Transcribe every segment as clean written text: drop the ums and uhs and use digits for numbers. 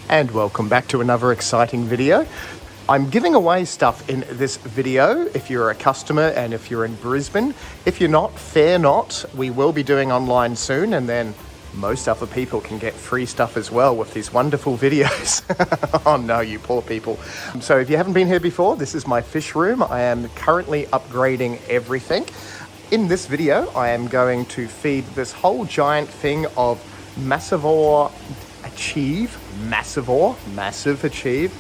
And welcome back to another exciting video. I'm giving away stuff in this video if you're a customer and if you're in Brisbane. If you're not, fear not. We will be doing online soon, and then most other people can get free stuff as well with these wonderful videos. Oh no, you poor people. So if you haven't been here before, this is my fish room. I am currently upgrading everything. In this video, I am going to feed this whole giant thing of Massive Achieve. Massive Achieve.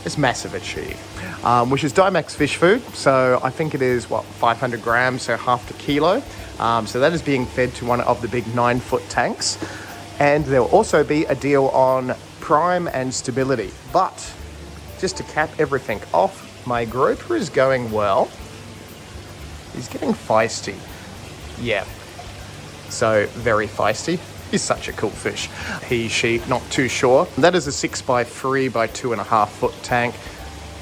It's Massive Achieve, which is Dymax fish food. So I think it is, 500 grams, so half a kilo. So that is being fed to one of the big 9-foot tanks. And there will also be a deal on prime and stability. But just to cap everything off, my grouper is going well. He's getting feisty. Yeah, so very feisty. He's such a cool fish. He, she, not too sure. That is a 6x3 by 2.5 foot tank.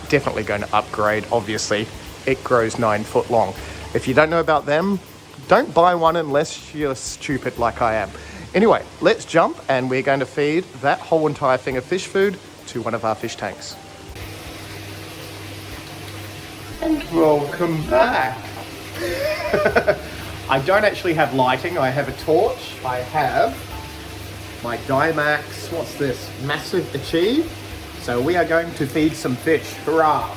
Definitely going to upgrade, obviously. It grows 9 foot long. If you don't know about them, don't buy one unless you're stupid like I am. Anyway, let's jump and we're going to feed that whole entire thing of fish food to one of our fish tanks. And welcome back. I don't actually have lighting, I have a torch. I have my Dymax, what's this? Massive Achieve. So we are going to feed some fish, hurrah.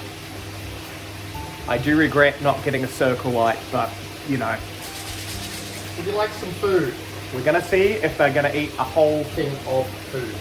I do regret not getting a circle light, but you know. Would you like some food? We're gonna see if they're gonna eat a whole thing of food.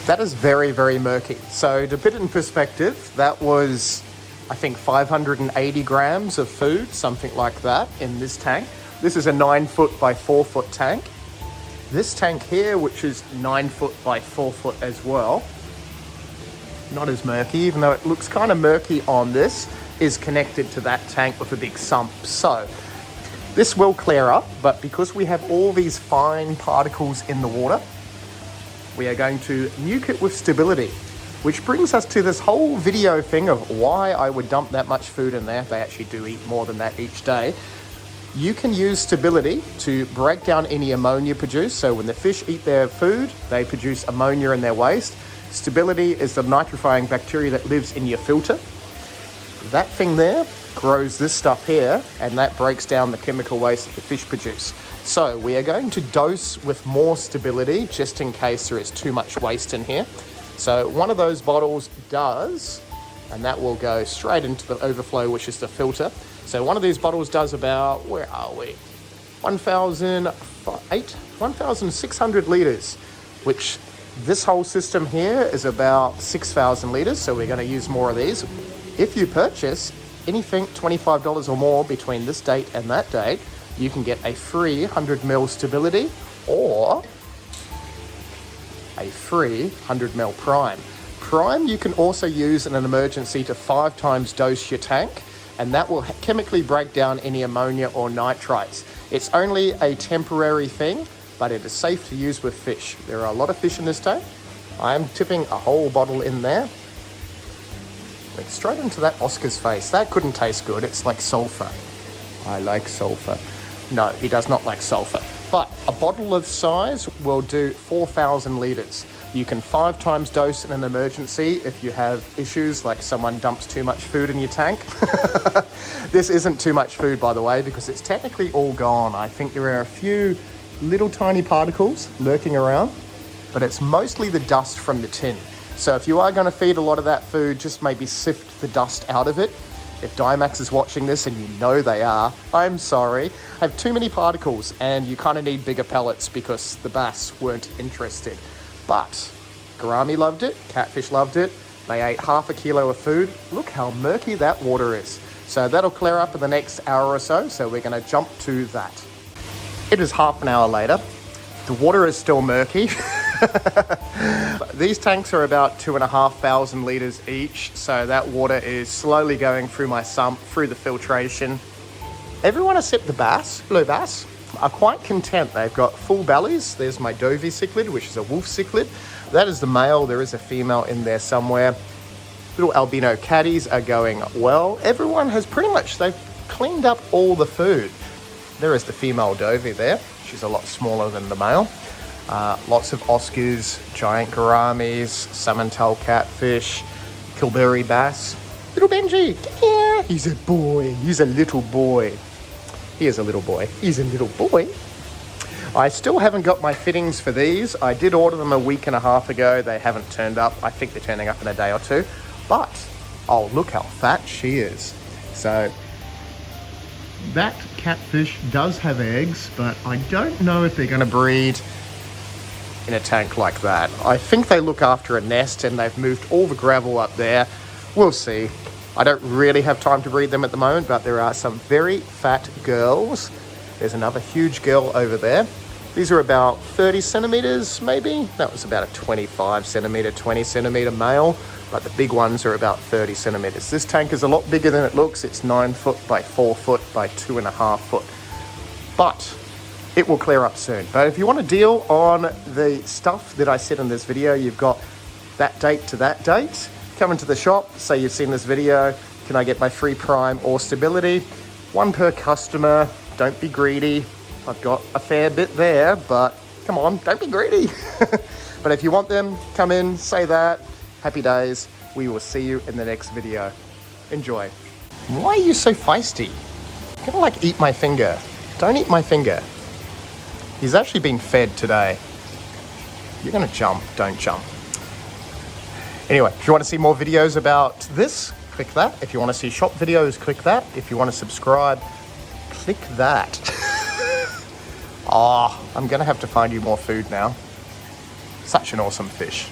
That is very, very murky. So to put it in perspective, that was, I think, 580 grams of food, something like that, in this tank. This is a 9 foot by 4 foot tank. This tank here, which is 9 foot by 4 foot as well, not as murky, even though it looks kind of murky on this, is connected to that tank with a big sump. So this will clear up, but because we have all these fine particles in the water, we are going to nuke it with stability, which brings us to this whole video thing of why I would dump that much food in there. They actually do eat more than that each day. You can use stability to break down any ammonia produced. So when the fish eat their food, they produce ammonia in their waste. Stability is the nitrifying bacteria that lives in your filter. That thing there grows this stuff here, and that breaks down the chemical waste that the fish produce. So we are going to dose with more stability just in case there is too much waste in here. So one of those bottles does, and that will go straight into the overflow, which is the filter. So one of these bottles does about, where are we? 1,600 litres, which this whole system here is about 6,000 litres. So we're going to use more of these. If you purchase anything $25 or more between this date and that date, you can get a free 100ml stability or a free 100ml prime. Prime you can also use in an emergency to 5 times dose your tank, and that will chemically break down any ammonia or nitrites. It's only a temporary thing, but it is safe to use with fish. There are a lot of fish in this tank. I am tipping a whole bottle in there. Like straight into that Oscar's face. That couldn't taste good. It's like sulfur. I like sulfur. No, he does not like sulfur. But a bottle of size will do 4,000 litres. You can 5 times dose in an emergency if you have issues like someone dumps too much food in your tank. This isn't too much food, by the way, because it's technically all gone. I think there are a few little tiny particles lurking around, but it's mostly the dust from the tin. So if you are going to feed a lot of that food, just maybe sift the dust out of it. If Dymax is watching this, and you know they are, I'm sorry. I have too many particles and you kind of need bigger pellets because the bass weren't interested. But gourami loved it, catfish loved it. They ate half a kilo of food. Look how murky that water is. So that'll clear up in the next hour or so. So we're going to jump to that. It is half an hour later. The water is still murky. These tanks are about 2,500 litres each, so that water is slowly going through my sump, through the filtration. Everyone except the bass, blue bass, are quite content. They've got full bellies. There's my dovey cichlid, which is a wolf cichlid. That is the male. There is a female in there somewhere. Little albino caddies are going well. Everyone has pretty much, they've cleaned up all the food. There is the female dovey there. She's a lot smaller than the male. Lots of Oscars, giant gouramis, salmon tail catfish, Kilberry bass. Little Benji, yeah, he's a boy. He's a little boy. He is a little boy. He's a little boy. I still haven't got my fittings for these. I did order them a week and a half ago. They haven't turned up. I think they're turning up in a day or two. But, oh, look how fat she is. So, that catfish does have eggs, but I don't know if they're going to breed in a tank like that. I think they look after a nest and they've moved all the gravel up there. We'll see. I don't really have time to breed them at the moment, but there are some very fat girls. There's another huge girl over there. These are about 30 centimeters, maybe. That was about a 25 centimeter, 20 centimeter male, but the big ones are about 30 centimeters. This tank is a lot bigger than it looks. It's 9 foot by 4 foot by 2.5 foot. But it will clear up soon. But if you want a deal on the stuff that I said in this video, you've got that date to that date. Come into the shop, say you've seen this video. Can I get my free prime or stability? One per customer. Don't be greedy. I've got a fair bit there, but come on, don't be greedy. But if you want them, come in, say that. Happy days. We will see you in the next video. Enjoy. Why are you so feisty? You're gonna like eat my finger. Don't eat my finger. He's actually been fed today. You're gonna jump, don't jump. Anyway, if you want to see more videos about this, click that. If you want to see shop videos, click that. If you want to subscribe, click that. Oh, I'm gonna have to find you more food now. Such an awesome fish.